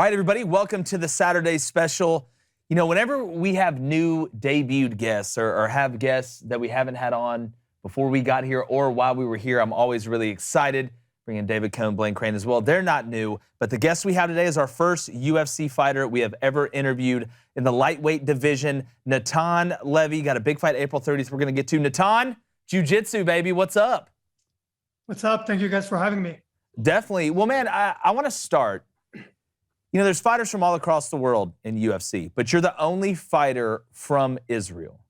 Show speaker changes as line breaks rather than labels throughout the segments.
All right, everybody, welcome to the Saturday special. You know, whenever we have new debuted guests or have guests that we haven't had on before we got here or while we were here, I'm always really excited. Bringing David Cohn, Blaine Crain as well. They're not new, but the guest we have today is our first UFC fighter we have ever interviewed in the lightweight division. Natan Levy got a big fight April 30th we're going to get to. Natan, jiu-jitsu, baby, what's up?
What's up? Thank you guys for having me.
Definitely. Well, man, I want to start. You know, there's fighters from all across the world in UFC, but you're the only fighter from Israel.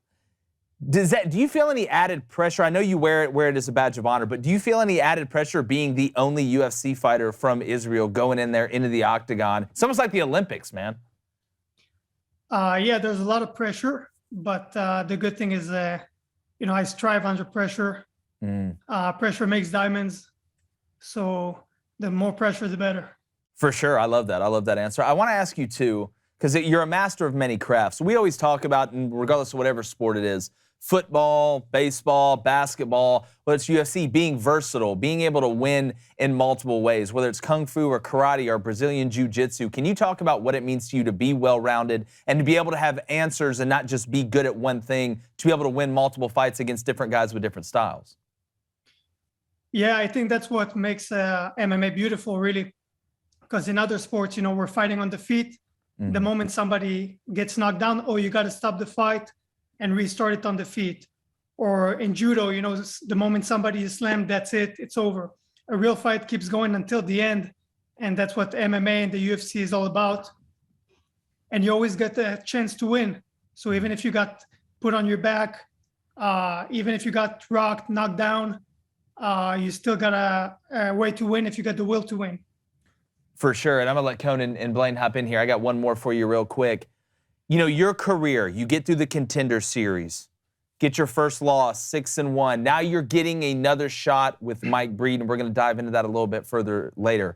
Do you feel any added pressure? I know you wear it as a badge of honor, but do you feel any added pressure being the only UFC fighter from Israel going in there into the octagon? It's almost like the Olympics, man.
Yeah, there's a lot of pressure, but the good thing is, you know, I strive under pressure. Pressure makes diamonds. So the more pressure, the better.
For sure. I love that. I love that answer. I want to ask you, too, because you're a master of many crafts. We always talk about, and regardless of whatever sport it is, football, baseball, basketball, whether it's UFC, being versatile, being able to win in multiple ways, whether it's kung fu or karate or Brazilian jiu-jitsu. Can you talk about what it means to you to be well-rounded and to be able to have answers and not just be good at one thing, to be able to win multiple fights against different guys with different styles?
Yeah, I think that's what makes MMA beautiful, really. Because in other sports, you know, we're fighting on the feet. The moment somebody gets knocked down, oh, you got to stop the fight and restart it on the feet. Or in judo, you know, the moment somebody is slammed, that's it, it's over. A real fight keeps going until the end. And that's what MMA and the UFC is all about. And you always get the chance to win. So even if you got put on your back, even if you got rocked, knocked down, you still got a way to win if you got the will to win.
For sure, and I'm going to let Conan and Blaine hop in here. I got one more for you real quick. You know, your career, you get through the Contender Series, get your first loss, 6-1. Now you're getting another shot with Mike Breedon. We're going to dive into that a little bit further later.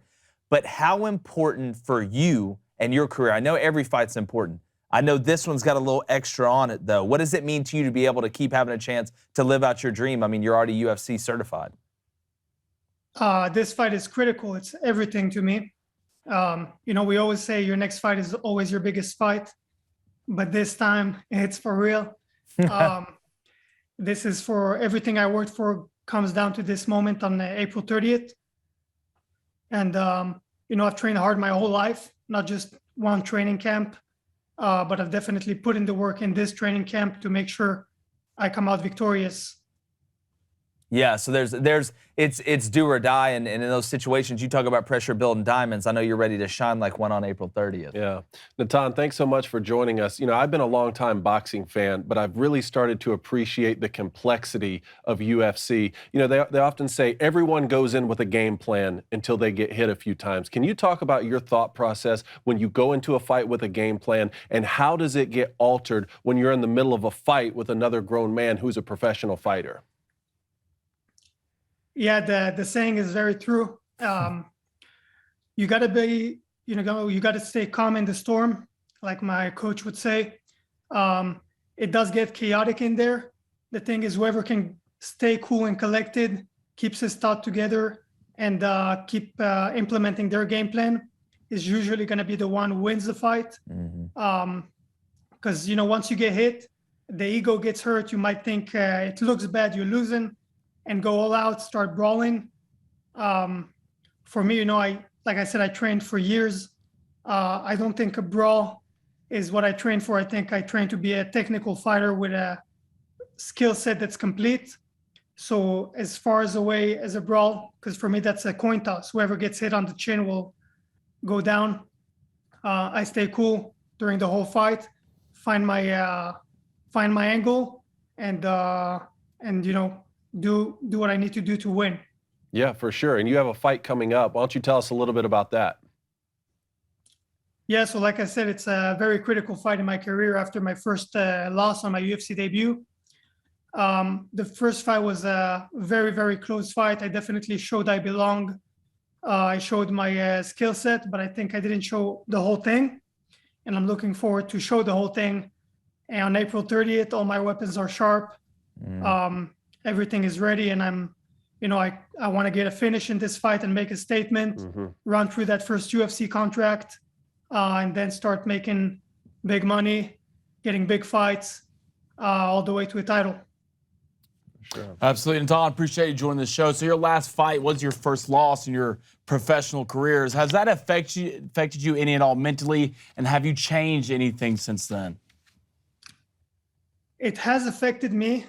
But how important for you and your career? I know every fight's important. I know this one's got a little extra on it, though. What does it mean to you to be able to keep having a chance to live out your dream? I mean, you're already UFC certified.
This fight is critical. It's everything to me. You know, we always say your next fight is always your biggest fight, but this time it's for real. This is for everything I worked for comes down to this moment on April 30th. And, you know, I've trained hard my whole life, not just one training camp, but I've definitely put in the work in this training camp to make sure I come out victorious.
Yeah, so it's do or die, and in those situations, you talk about pressure building diamonds. I know you're ready to shine like one on April 30th.
Yeah. Natan, thanks so much for joining us. You know, I've been a longtime boxing fan, but I've really started to appreciate the complexity of UFC. You know, they often say everyone goes in with a game plan until they get hit a few times. Can you talk about your thought process when you go into a fight with a game plan, and how does it get altered when you're in the middle of a fight with another grown man who's a professional fighter?
Yeah, the saying is very true. You got to be, you got to stay calm in the storm, like my coach would say. It does get chaotic in there. The thing is, whoever can stay cool and collected, keeps his thought together, and keep implementing their game plan is usually going to be the one who wins the fight. Because, you know, once you get hit, the ego gets hurt. You might think it looks bad, you're losing, and go all out, start brawling. For me, you know, like I said, I trained for years. I don't think a brawl is what I trained for. I think I trained to be a technical fighter with a skill set that's complete. So as far as away as a brawl, because for me, that's a coin toss. Whoever gets hit on the chin will go down. I stay cool during the whole fight, find my angle, and you know, do what I need to do to win.
Yeah, for sure. And you have a fight coming up. Why don't you tell us a little bit about that?
Yeah, so like I said, it's a very critical fight in my career after my first loss on my UFC debut. The first fight was a very, very close fight. I definitely showed I belong. I showed my skill set, but I think I didn't show the whole thing. And I'm looking forward to show the whole thing. And on April 30th, all my weapons are sharp. Everything is ready, and I'm, you know, I want to get a finish in this fight and make a statement, run through that first UFC contract, and then start making big money, getting big fights, all the way to a title.
Sure. Absolutely. And Natan, appreciate you joining the show. So your last fight was your first loss in your professional careers. Has that affected you any at all mentally? And have you changed anything since then?
It has affected me.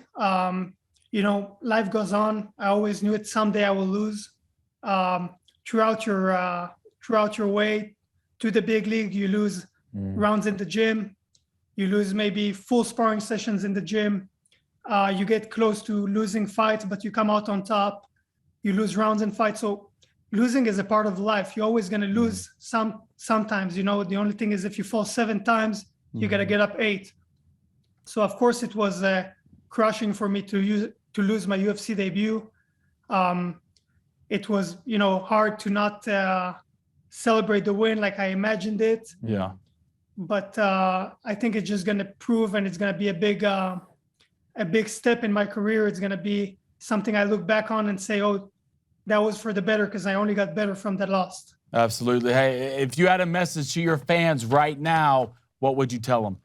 You know, life goes on. I always knew it someday I will lose. Throughout your way to the big league, you lose rounds in the gym. You lose maybe full sparring sessions in the gym. You get close to losing fights, but you come out on top. You lose rounds in fights. So losing is a part of life. You're always going to lose sometimes. You know, the only thing is if you fall 7 times, you got to get up 8. So, of course, it was crushing for me to lose my UFC debut. It was, you know, hard to not celebrate the win like I imagined it.
Yeah.
But I think it's just going to prove, and it's going to be a big step in my career. It's going to be something I look back on and say, oh, that was for the better, because I only got better from that loss.
Absolutely. Hey, if you had a message to your fans right now, what would you tell them?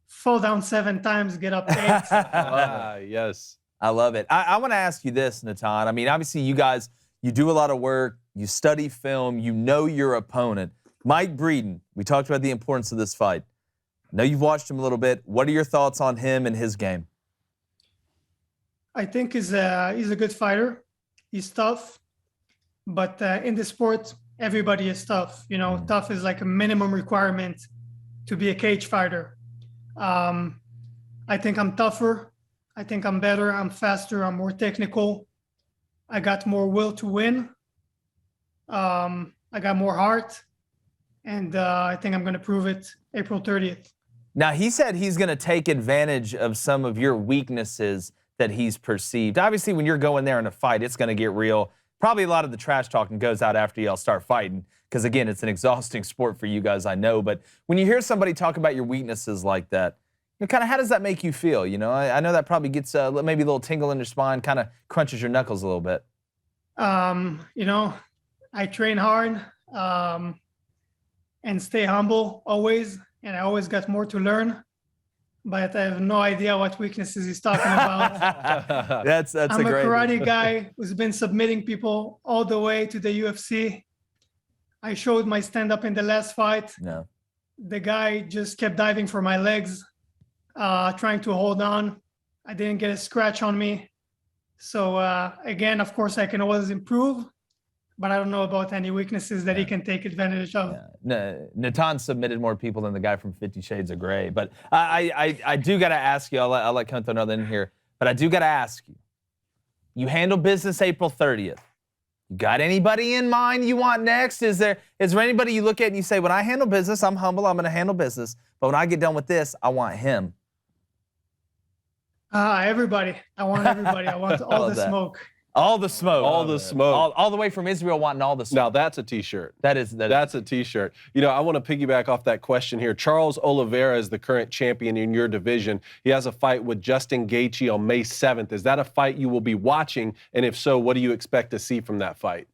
Fall down 7 times, get up 8.
Yes.
I love it. I want to ask you this, Natan. I mean, obviously, you guys, you do a lot of work. You study film. You know your opponent. Mike Breedon, we talked about the importance of this fight. I know you've watched him a little bit. What are your thoughts on him and his game?
I think he's a good fighter. He's tough. But in the sport, everybody is tough. You know, tough is like a minimum requirement to be a cage fighter. I think I'm tougher. I think I'm better. I'm faster. I'm more technical. I got more will to win. I got more heart. And I think I'm going to prove it April 30th.
Now, he said he's going to take advantage of some of your weaknesses that he's perceived. Obviously, when you're going there in a fight, it's going to get real. Probably a lot of the trash talking goes out after y'all start fighting because, again, it's an exhausting sport for you guys, I know. But when you hear somebody talk about your weaknesses like that, you know, kind of how does that make you feel? You know, I know that probably gets maybe a little tingle in your spine, kind of crunches your knuckles a little bit.
You know, I train hard and stay humble always. And I always got more to learn. But I have no idea what weaknesses he's talking about.
That's
I'm
a great
karate guy who's been submitting people all the way to the UFC. I showed my stand-up in the last fight.
No.
The guy just kept diving for my legs, trying to hold on. I didn't get a scratch on me. So again, of course, I can always improve, but I don't know about any weaknesses that he can take advantage of.
Yeah. No, Natan submitted more people than the guy from 50 Shades of Grey. But I do got to ask you, I'll let Kunto know in here, but I do got to ask you, you handle business April 30th. You got anybody in mind you want next? Is there anybody you look at and you say, when I handle business, I'm humble, I'm going to handle business, but when I get done with this, I want him?
Everybody. I want everybody. I want all the smoke.
All the smoke.
All the smoke.
All the way from Israel wanting all the smoke.
Now that's a T-shirt.
That's
a T-shirt. You know, I want to piggyback off that question here. Charles Oliveira is the current champion in your division. He has a fight with Justin Gaethje on May 7th. Is that a fight you will be watching? And if so, what do you expect to see from that fight?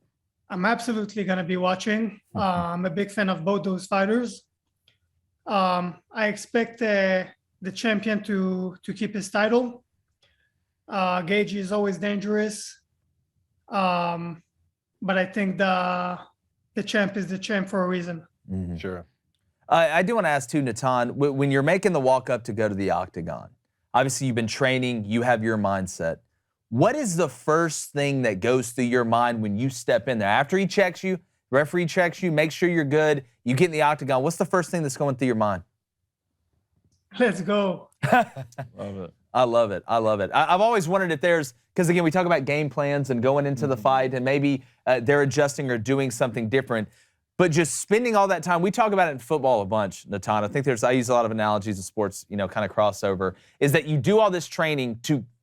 I'm absolutely going to be watching. I'm a big fan of both those fighters. I expect the champion to keep his title. Gaethje is always dangerous. But I think the champ is the champ for a reason.
Mm-hmm.
Sure.
I do want to ask too, Natan, when you're making the walk up to go to the octagon, obviously you've been training, you have your mindset. What is the first thing that goes through your mind when you step in there? After he checks you, referee checks you, make sure you're good, you get in the octagon, what's the first thing that's going through your mind?
Let's go.
Love it.
I love it. I love it. I've always wondered if there's, because again, we talk about game plans and going into the fight and maybe they're adjusting or doing something different, but just spending all that time, we talk about it in football a bunch, Natan. I think I use a lot of analogies of sports, you know, kind of crossover, is that you do all this training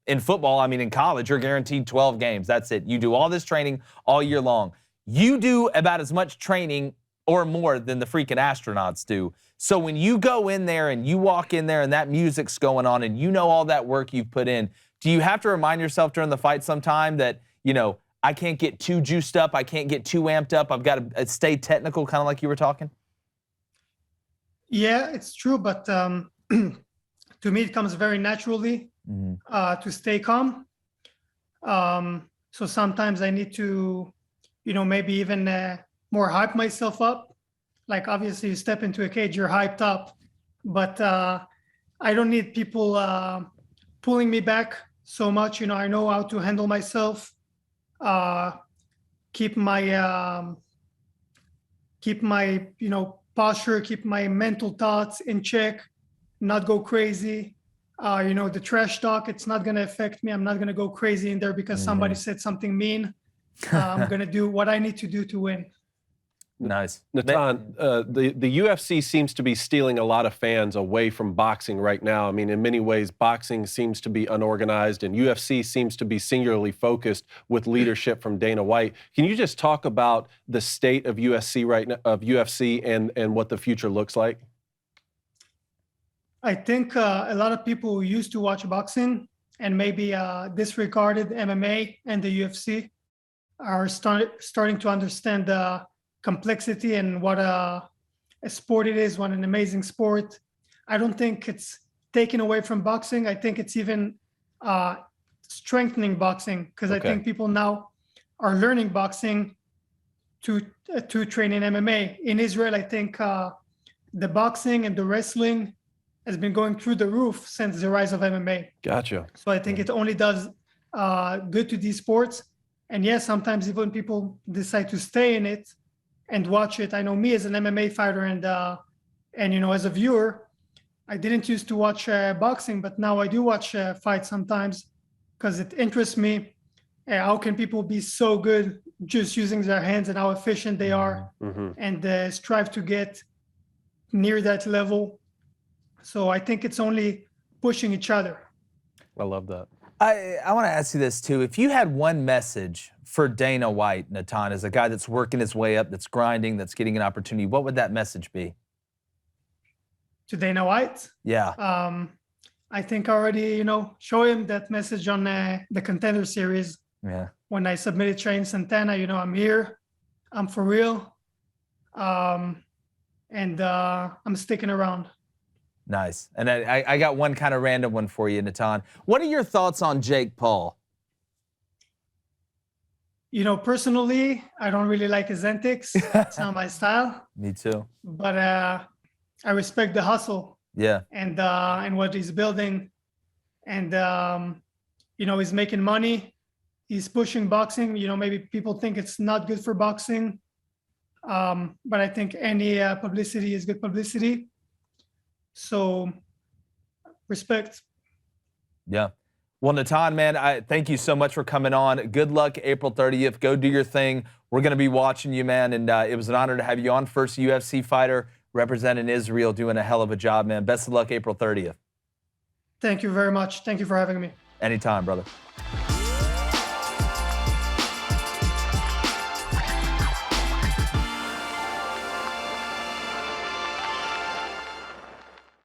in football, I mean, in college, you're guaranteed 12 games. That's it. You do all this training all year long. You do about as much training or more than the freaking astronauts do. So when you go in there and you walk in there and that music's going on and you know all that work you've put in, do you have to remind yourself during the fight sometime that, you know, I can't get too juiced up. I can't get too amped up. I've got to stay technical, kind of like you were talking.
Yeah, it's true, but to me, it comes very naturally to stay calm. So sometimes I need to, maybe even more hype myself up. Like obviously you step into a cage, you're hyped up, but I don't need people pulling me back so much. I know how to handle myself, keep my posture, keep my mental thoughts in check, not go crazy. The trash talk, it's not going to affect me. I'm not going to go crazy in there because somebody said something mean. I'm going to do what I need to do to win.
Nice.
Natan, the UFC seems to be stealing a lot of fans away from boxing right now. I mean, in many ways, boxing seems to be unorganized, and UFC seems to be singularly focused with leadership from Dana White. Can you just talk about the state of UFC right now, of UFC, and what the future looks like?
I think a lot of people who used to watch boxing and maybe disregarded MMA and the UFC are starting to understand the complexity and what a sport it is, what an amazing sport. I don't think it's taken away from boxing. I think it's even strengthening boxing, because I think people now are learning boxing to train in MMA. In Israel, I think the boxing and the wrestling has been going through the roof since the rise of MMA.
Gotcha.
So I think it only does good to these sports. And yes, sometimes even people decide to stay in it and watch it. I know me as an MMA fighter and as a viewer, I didn't used to watch boxing, but now I do watch fights sometimes because it interests me. How can people be so good just using their hands and how efficient they are, and strive to get near that level. So I think it's only pushing each other.
I love that.
I want to ask you this too. If you had one message for Dana White, Natan, as a guy that's working his way up, that's grinding, that's getting an opportunity, what would that message be?
To Dana White?
Yeah.
I think I already, show him that message on the Contender Series.
Yeah.
When I submitted Trey Santana, I'm here, I'm for real, and I'm sticking around.
Nice. And I got one kind of random one for you, Natan. What are your thoughts on Jake Paul?
Personally, I don't really like his antics. It's not my style.
Me too.
But I respect the hustle.
Yeah.
And what he's building. And, he's making money. He's pushing boxing. Maybe people think it's not good for boxing. But I think any publicity is good publicity. So, respect.
Yeah. Well, Natan, man, I thank you so much for coming on. Good luck April 30th. Go do your thing. We're going to be watching you, man. And it was an honor to have you on. First UFC fighter representing Israel, doing a hell of a job, man. Best of luck April 30th.
Thank you very much. Thank you for having me.
Anytime, brother.